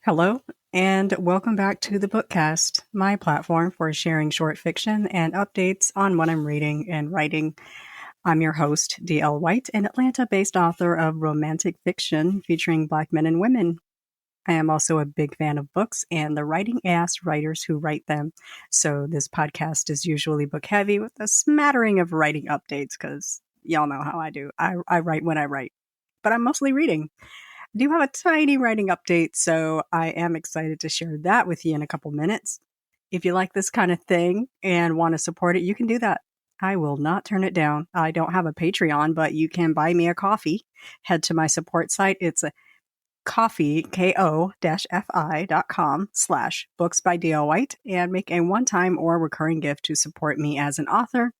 Hello, and welcome back to the Bookcast, my platform for sharing short fiction and updates on what I'm reading and writing. I'm your host, D.L. White, an Atlanta-based author of romantic fiction featuring Black men and women. I am also a big fan of books and the writing-ass writers who write them. So this podcast is usually book-heavy with a smattering of writing updates because y'all know how I do. I write when I write, but I'm mostly reading. I do have a tiny writing update, so I am excited to share that with you in a couple minutes. If you like this kind of thing and want to support it, you can do that. I will not turn it down. I don't have a Patreon, but you can buy me a coffee. Head to my support site. It's a coffee, ko-fi.com/books by D.L. White and make a one-time or recurring gift to support me as an author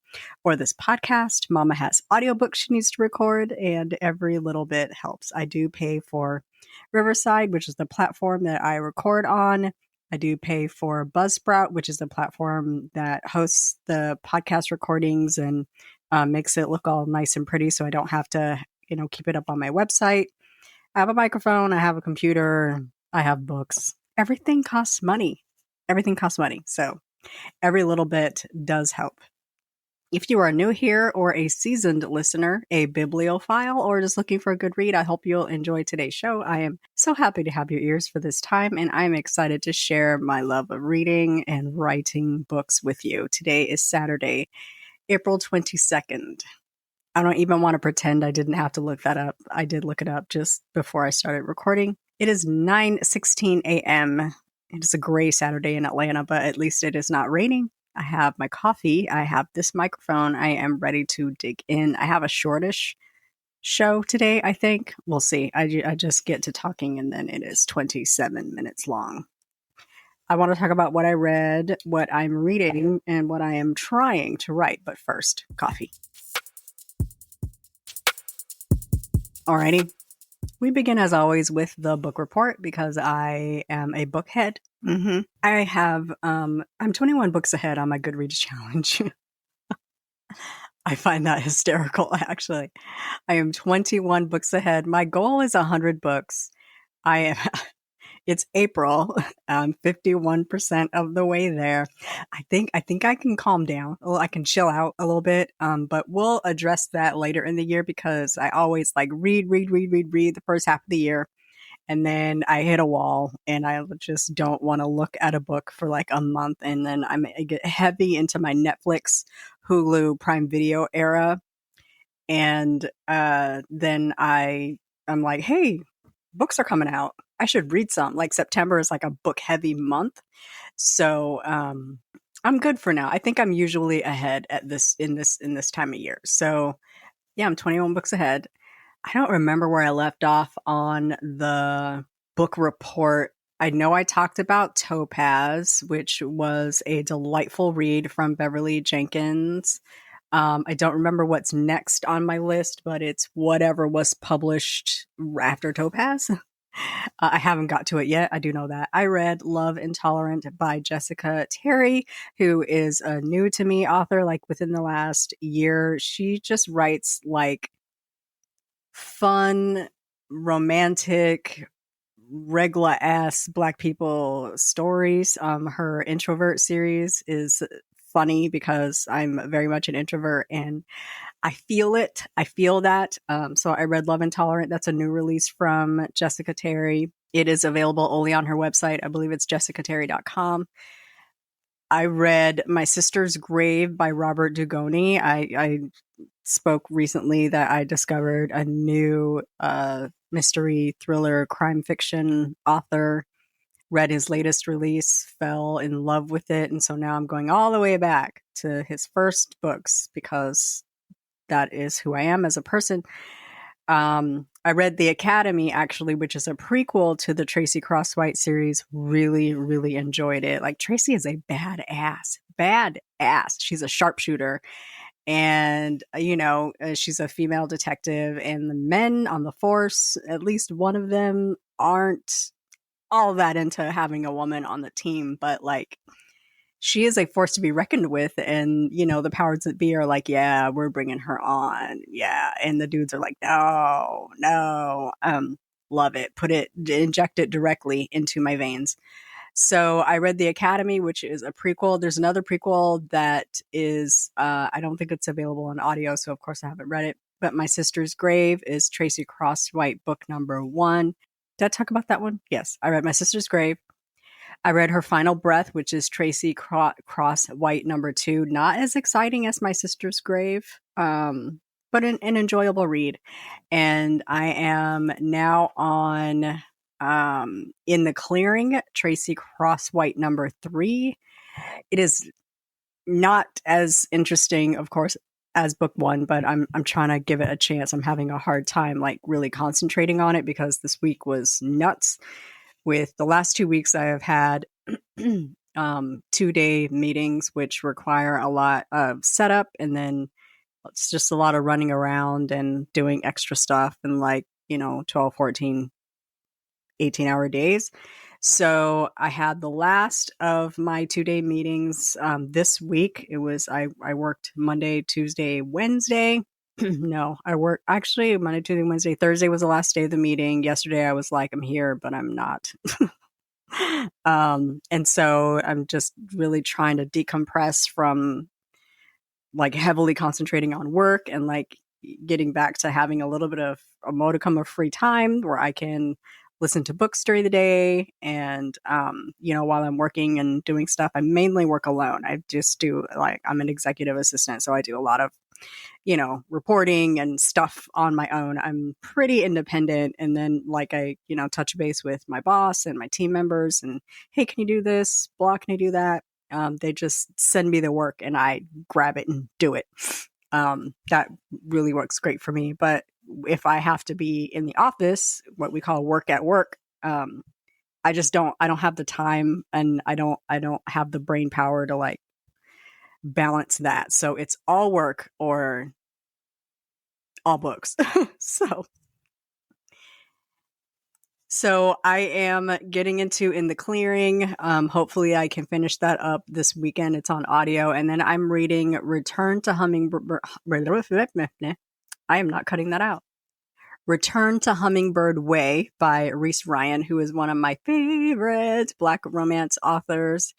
or this podcast. Mama has audiobooks she needs to record, and every little bit helps. I do pay for Riverside, which is the platform that I record on. I do pay for Buzzsprout, which is the platform that hosts the podcast recordings and makes it look all nice and pretty so I don't have to, keep it up on my website. I have a microphone, I have a computer, I have books. Everything costs money. Everything costs money. So every little bit does help. If you are new here or a seasoned listener, a bibliophile, or just looking for a good read, I hope you'll enjoy today's show. I am so happy to have your ears for this time, and I'm excited to share my love of reading and writing books with you. Today is Saturday, April 22nd. I don't even want to pretend I didn't have to look that up. I did look it up just before I started recording. It is 9:16 a.m. It is a gray Saturday in Atlanta, but at least it is not raining. I have my coffee. I have this microphone. I am ready to dig in. I have a shortish show today, I think. We'll see. I just get to talking and then it is 27 minutes long. I want to talk about what I read, what I'm reading, and what I am trying to write. But first, coffee. Alrighty. We begin as always with the book report because I am a bookhead. I have, I'm 21 books ahead on my Goodreads challenge. I find that hysterical, actually. I am 21 books ahead. My goal is 100 books. It's April. I'm 51% of the way there. I think I can calm down. Well, I can chill out a little bit. But we'll address that later in the year because I always read the first half of the year. And then I hit a wall and I just don't want to look at a book for a month. And then I get heavy into my Netflix, Hulu, Prime Video era. And then I'm like, hey, books are coming out. I should read some. September is a book heavy month. So I'm good for now. I think I'm usually ahead at this time of year. So yeah, I'm 21 books ahead. I don't remember where I left off on the book report. I know I talked about Topaz, which was a delightful read from Beverly Jenkins. I don't remember what's next on my list, but it's whatever was published after Topaz. I haven't got to it yet. I do know that. I read Love Intolerant by Jessica Terry, who is a new to me author, within the last year. She just writes fun, romantic, regular ass Black people stories. Her introvert series is funny because I'm very much an introvert and I feel it. I feel that. So I read Love Intolerant. That's a new release from Jessica Terry. It is available only on her website. I believe it's jessicaterry.com. I read My Sister's Grave by Robert Dugoni. I spoke recently that I discovered a new mystery thriller crime fiction author, read his latest release, fell in love with it. And so now I'm going all the way back to his first books because that is who I am as a person. I read The Academy, actually, which is a prequel to the Tracy Crosswhite series. Really, really enjoyed it. Tracy is a badass. She's a sharpshooter. And, she's a female detective. And the men on the force, at least one of them, aren't all that into having a woman on the team. But, she is a force to be reckoned with. And, the powers that be are yeah, we're bringing her on. Yeah. And the dudes are no. love it. Inject it directly into my veins. So I read The Academy, which is a prequel. There's another prequel that is, I don't think it's available on audio, so of course I haven't read it. But My Sister's Grave is Tracy Crosswhite book number 1. Did I talk about that one? Yes, I read My Sister's Grave. I read Her Final Breath, which is Tracy Crosswhite number 2. Not as exciting as My Sister's Grave, but an enjoyable read. And I am now on In the Clearing, Tracy Crosswhite number 3. It is not as interesting, of course, as book 1, but I'm trying to give it a chance. I'm having a hard time like really concentrating on it because this week was nuts. With the last 2 weeks, I have had 2-day meetings, which require a lot of setup, and then it's just a lot of running around and doing extra stuff and 12, 14, 18-hour days. So I had the last of my 2-day meetings this week. It was, I worked Monday, Tuesday, Wednesday. No, I worked actually Monday, Tuesday, Wednesday. Thursday was the last day of the meeting. Yesterday I was like, I'm here, but I'm not. And so I'm just really trying to decompress from like heavily concentrating on work and like getting back to having a little bit of a modicum of free time where I can listen to books during the day. And, while I'm working and doing stuff, I mainly work alone. I just do I'm an executive assistant. So I do a lot of, reporting and stuff on my own. I'm pretty independent. And then I, touch base with my boss and my team members and, hey, can you do this? Blah, can you do that? They just send me the work and I grab it and do it. That really works great for me. But if I have to be in the office, what we call work at work, I don't have the time and I don't have the brain power to balance that. So it's all work or all books. So I am getting into In the Clearing. Hopefully I can finish that up this weekend. It's on audio. And then I'm reading Return to Hummingbird. I am not cutting that out. Return to Hummingbird Way by Reese Ryan, who is one of my favorite Black romance authors.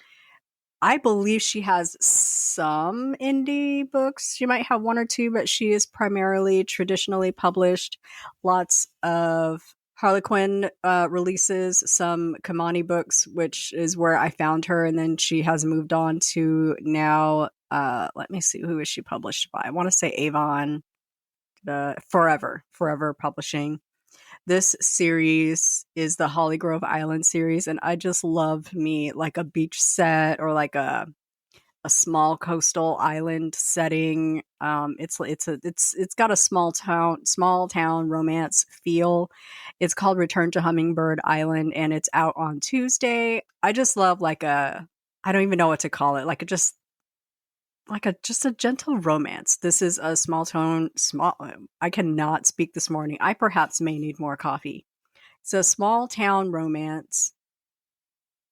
I believe she has some indie books. She might have 1 or 2, but she is primarily traditionally published. Lots of Harlequin releases, some Kamani books, which is where I found her. And then she has moved on to now, let me see, who is she published by? I want to say Avon, Forever Publishing. This series is the Holly Grove Island series, and I just love me like a beach set or like a small coastal island setting. It's got a small town romance feel. It's called Return to Hummingbird Island, and it's out on Tuesday. I just love I don't even know what to call it, just a gentle romance. This is a I cannot speak this morning. I perhaps may need more coffee. It's a small town romance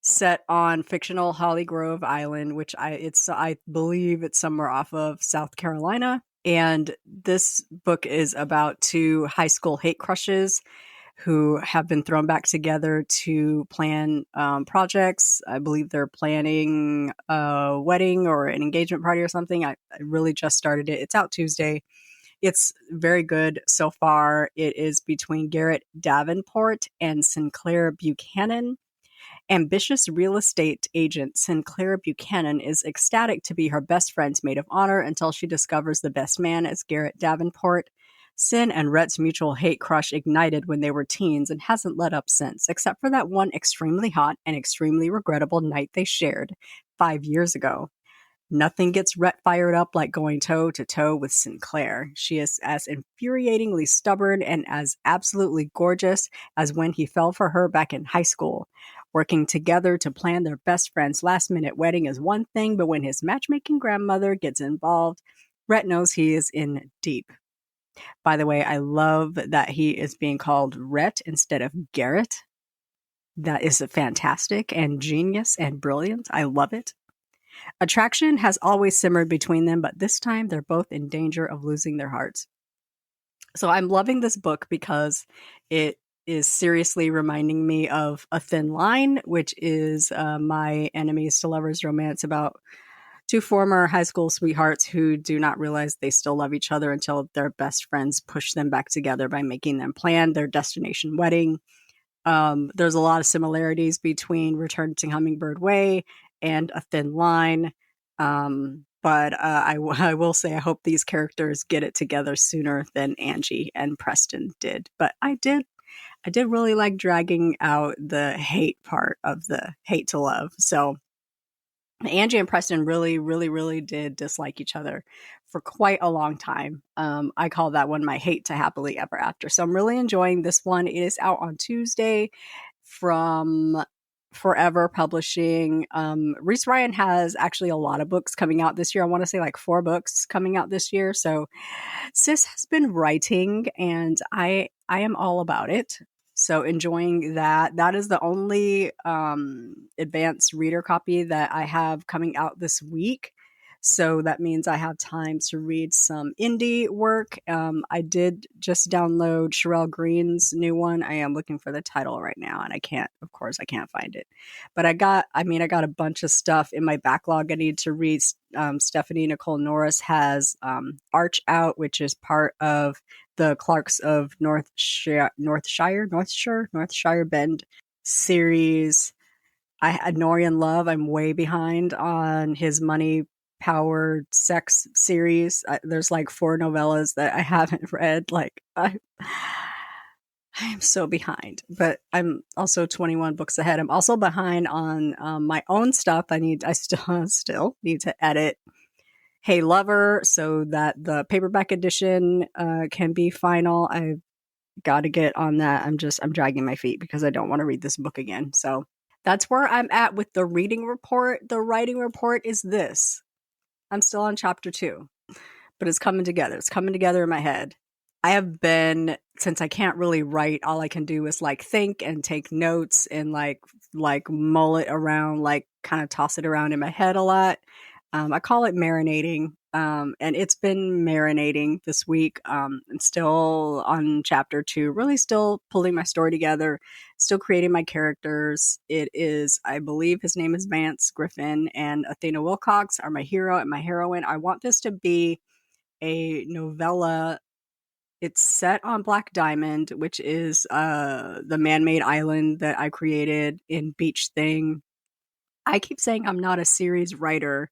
set on fictional Holly Grove Island, which I believe it's somewhere off of South Carolina. And this book is about 2 high school hate crushes who have been thrown back together to plan projects. I believe they're planning a wedding or an engagement party or something. I really just started it. It's out Tuesday. It's very good so far. It is between Garrett Davenport and Sinclair Buchanan. Ambitious real estate agent Sinclair Buchanan is ecstatic to be her best friend's maid of honor until she discovers the best man is Garrett Davenport. Sin and Rhett's mutual hate crush ignited when they were teens and hasn't let up since, except for that one extremely hot and extremely regrettable night they shared 5 years ago. Nothing gets Rhett fired up like going toe-to-toe with Sinclair. She is as infuriatingly stubborn and as absolutely gorgeous as when he fell for her back in high school. Working together to plan their best friend's last-minute wedding is one thing, but when his matchmaking grandmother gets involved, Rhett knows he is in deep. By the way, I love that he is being called Rhett instead of Garrett. That is fantastic and genius and brilliant. I love it. Attraction has always simmered between them, but this time they're both in danger of losing their hearts. So I'm loving this book because it is seriously reminding me of A Thin Line, which is my enemies to lovers romance about two former high school sweethearts who do not realize they still love each other until their best friends push them back together by making them plan their destination wedding. There's a lot of similarities between Return to Hummingbird Way and A Thin Line. But I will say I hope these characters get it together sooner than Angie and Preston did. But I did really like dragging out the hate part of the hate to love. So Angie and Preston really, really, really did dislike each other for quite a long time. I call that one my hate to happily ever after. So I'm really enjoying this one. It is out on Tuesday from Forever Publishing. Reese Ryan has actually a lot of books coming out this year. I want to say like 4 books coming out this year. So Sis has been writing and I am all about it. So enjoying that. That is the only advanced reader copy that I have coming out this week. So that means I have time to read some indie work. I did just download Sherelle Green's new one. I am looking for the title right now and I can't find it. But I got a bunch of stuff in my backlog I need to read. Stephanie Nicole Norris has Arch out, which is part of the Clarks of Northshire Bend series. I had Norian Love. I'm way behind on his money powered sex series. There's like 4 novellas that I haven't read. Like I am so behind, but I'm also 21 books ahead. I'm also behind on my own stuff. I still need to edit Hey Lover so that the paperback edition can be final. I've got to get on that. I'm dragging my feet because I don't want to read this book again. So that's where I'm at with the reading report. The writing report is this. I'm still on chapter 2, but it's coming together. It's coming together in my head. I have been, since I can't really write, all I can do is like think and take notes and like mull it around, like kind of toss it around in my head a lot. I call it marinating. And it's been marinating this week. I'm still on chapter 2, really still pulling my story together, still creating my characters. It is, I believe his name is Vance Griffin and Athena Wilcox are my hero and my heroine. I want this to be a novella. It's set on Black Diamond, which is the man-made island that I created in Beach Thing. I keep saying I'm not a series writer,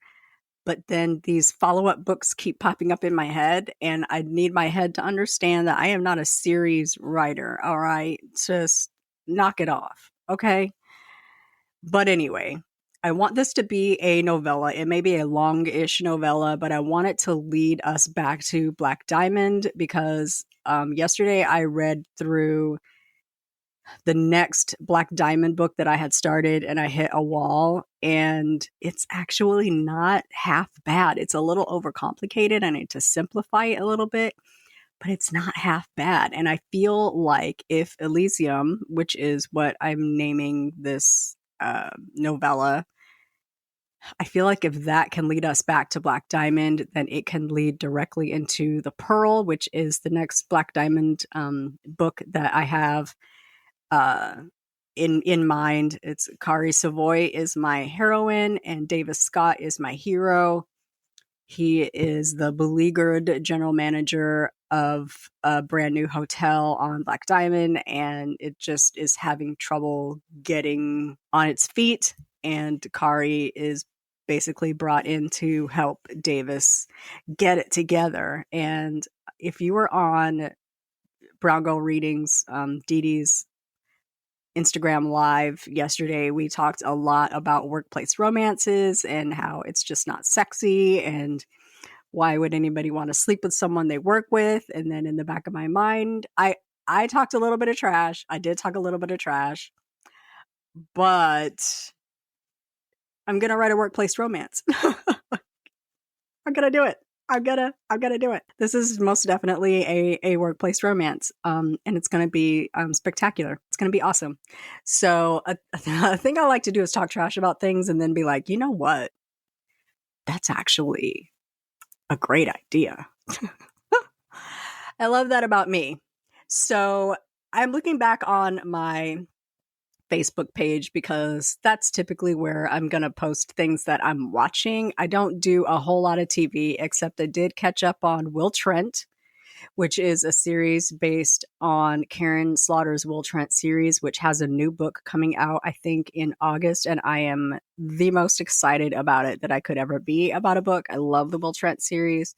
but then these follow-up books keep popping up in my head, and I need my head to understand that I am not a series writer, all right? Just knock it off, okay? But anyway, I want this to be a novella. It may be a long-ish novella, but I want it to lead us back to Black Diamond because yesterday I read through the next Black Diamond book that I had started and I hit a wall, and it's actually not half bad. It's a little overcomplicated. I need to simplify it a little bit, but it's not half bad. And I feel like if Elysium, which is what I'm naming this novella, I feel like if that can lead us back to Black Diamond, then it can lead directly into The Pearl, which is the next Black Diamond book that I have in mind. It's Kari Savoy is my heroine and Davis Scott is my hero. He is the beleaguered general manager of a brand new hotel on Black Diamond, and it just is having trouble getting on its feet. And Kari is basically brought in to help Davis get it together. And if you were on Brown Girl Readings, Dee Dee's Instagram live yesterday, we talked a lot about workplace romances and how it's just not sexy and why would anybody want to sleep with someone they work with. And then in the back of my mind, I talked a little bit of trash. I did talk a little bit of trash, but I'm going to write a workplace romance. I'm going to do it. I'm gonna do it. This is most definitely a workplace romance, and it's gonna be spectacular. It's gonna be awesome. So a thing I like to do is talk trash about things and then be like, you know what? That's actually a great idea. I love that about me. So I'm looking back on my Facebook page because that's typically where I'm going to post things that I'm watching. I don't do a whole lot of TV, except I did catch up on Will Trent, which is a series based on Karin Slaughter's Will Trent series, which has a new book coming out, I think, in August. And I am the most excited about it that I could ever be about a book. I love the Will Trent series.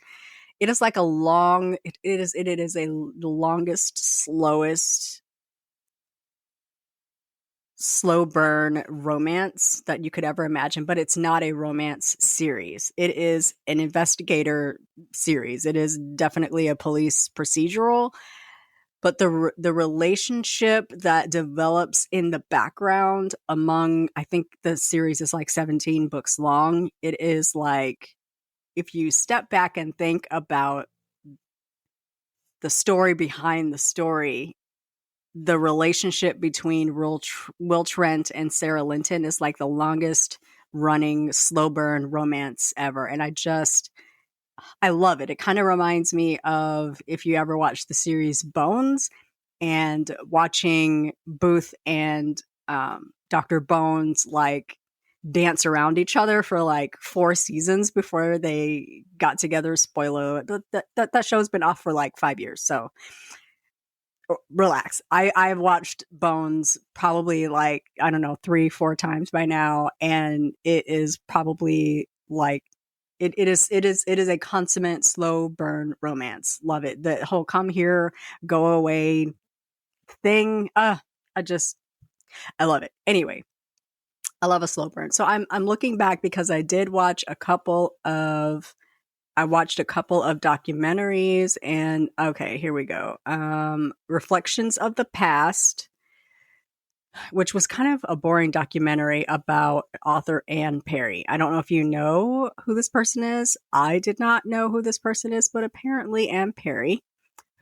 It is like a long, it is the longest, slowest, slow burn romance that you could ever imagine, but it's not a romance series. It is an investigator series. It is definitely a police procedural, but the relationship that develops in the background among, I think the series is like 17 books long. It is like, if you step back and think about the story behind the story, the relationship between Will Trent and Sarah Linton is like the longest running slow burn romance ever. And I love it. It kind of reminds me of, if you ever watched the series Bones, and watching Booth and Dr. Bones like dance around each other for like 4 seasons before they got together. Spoiler, that show's been off for like 5 years. So relax. I've watched Bones probably like, I don't know, 3-4 times by now, and it is probably like it is a consummate slow burn romance. Love it. The whole come here, go away thing. I love it. Anyway, I love a slow burn. So I'm looking back because I did watch a couple of documentaries, and okay, here we go. Reflections of the Past, which was kind of a boring documentary about author Anne Perry. I don't know if you know who this person is. I did not know who this person is, but apparently Anne Perry,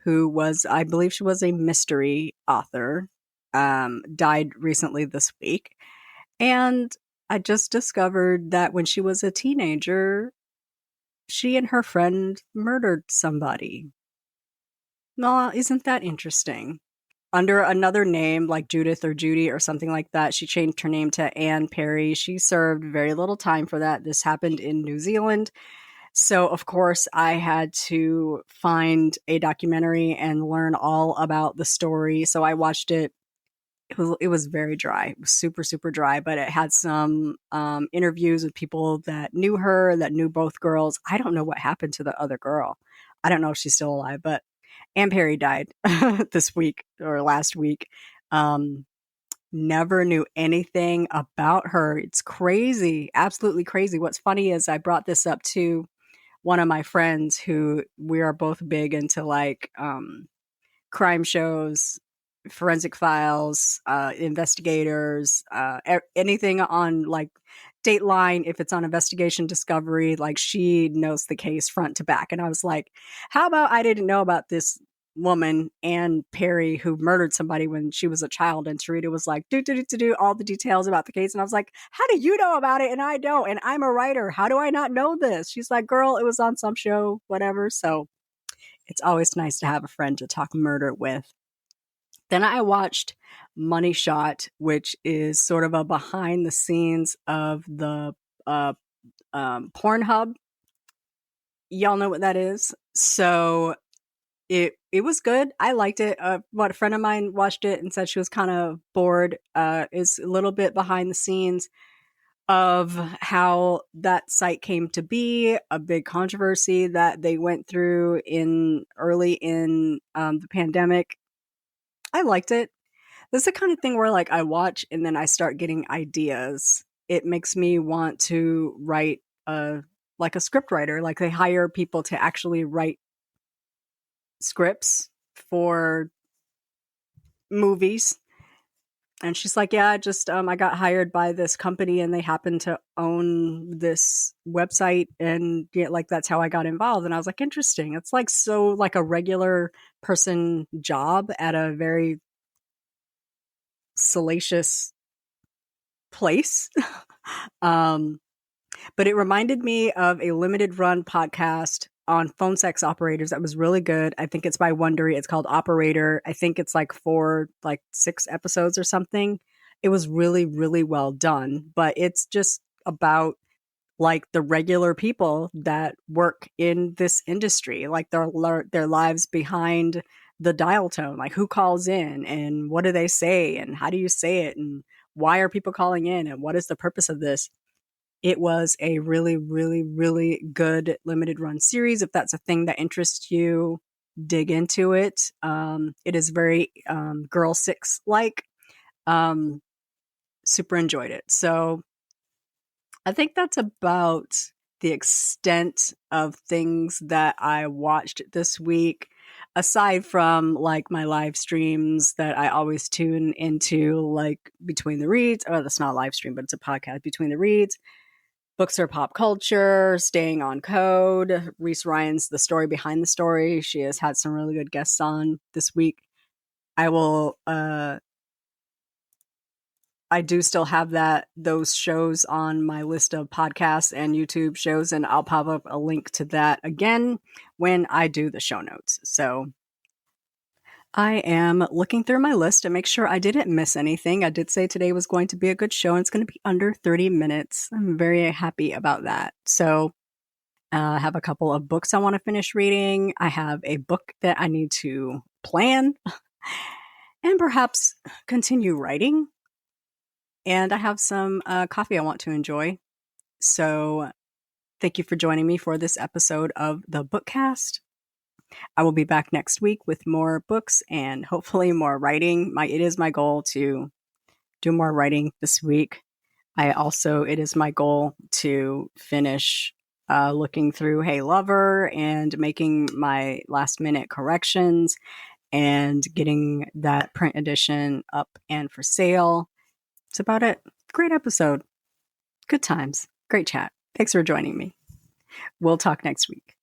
who was, I believe she was a mystery author, died recently this week. And I just discovered that when she was a teenager, she and her friend murdered somebody. No, isn't that interesting? Under another name, like Judith or Judy or something like that. She changed her name to Anne Perry. She served very little time for that. This happened in New Zealand. So, of course, I had to find a documentary and learn all about the story. So I watched it. It was very dry. It was super, super dry, but it had some interviews with people that knew her, that knew both girls. I don't know what happened to the other girl. I don't know if she's still alive, but Anne Perry died this week or last week. Never knew anything about her. It's crazy. Absolutely crazy. What's funny is I brought this up to one of my friends who we are both big into like crime shows, forensic files, investigators, anything on like Dateline. If it's on Investigation Discovery, like she knows the case front to back. And I was like, how about I didn't know about this woman, Anne Perry, who murdered somebody when she was a child? And Tarita was like, do all the details about the case. And I was like, how do you know about it? And I don't. And I'm a writer. How do I not know this? She's like, girl, it was on some show, whatever. So it's always nice to have a friend to talk murder with. Then I watched Money Shot, which is sort of a behind the scenes of the Pornhub. Y'all know what that is. So it was good. I liked it. A friend of mine watched it and said she was kind of bored. It's a little bit behind the scenes of how that site came to be, a big controversy that they went through early in the pandemic. I liked it. This is the kind of thing where like I watch and then I start getting ideas. It makes me want to write like a script writer. Like they hire people to actually write scripts for movies. And she's like, yeah, I got hired by this company and they happen to own this website. And yeah, like, that's how I got involved. And I was like, interesting. It's like, so like a regular person job at a very salacious place. But it reminded me of a limited run podcast on phone sex operators that was really good. I think it's by Wondery. It's called Operator. I think it's like 6 episodes or something. It was really, really well done, but it's just about like the regular people that work in this industry, like their lives behind the dial tone, like who calls in and what do they say and how do you say it and why are people calling in and what is the purpose of this. It was a really, really, really good limited run series. If that's a thing that interests you, dig into it. It is very Girl Six like. Super enjoyed it. So I think that's about the extent of things that I watched this week, aside from like my live streams that I always tune into, like Between the Reads. Oh, that's not a live stream, but it's a podcast, Between the Reads. Books Are Pop Culture, Staying on Code. Reese Ryan's The Story Behind the Story. She has had some really good guests on this week. I do still have those shows on my list of podcasts and YouTube shows, and I'll pop up a link to that again when I do the show notes. So I am looking through my list to make sure I didn't miss anything. I did say today was going to be a good show, and it's going to be under 30 minutes. I'm very happy about that. So I have a couple of books I want to finish reading. I have a book that I need to plan and perhaps continue writing. And I have some coffee I want to enjoy. So thank you for joining me for this episode of the Bookcast. I will be back next week with more books and hopefully more writing. It is my goal to do more writing this week. It is my goal to finish looking through Hey Lover and making my last minute corrections and getting that print edition up and for sale. That's about it. Great episode. Good times. Great chat. Thanks for joining me. We'll talk next week.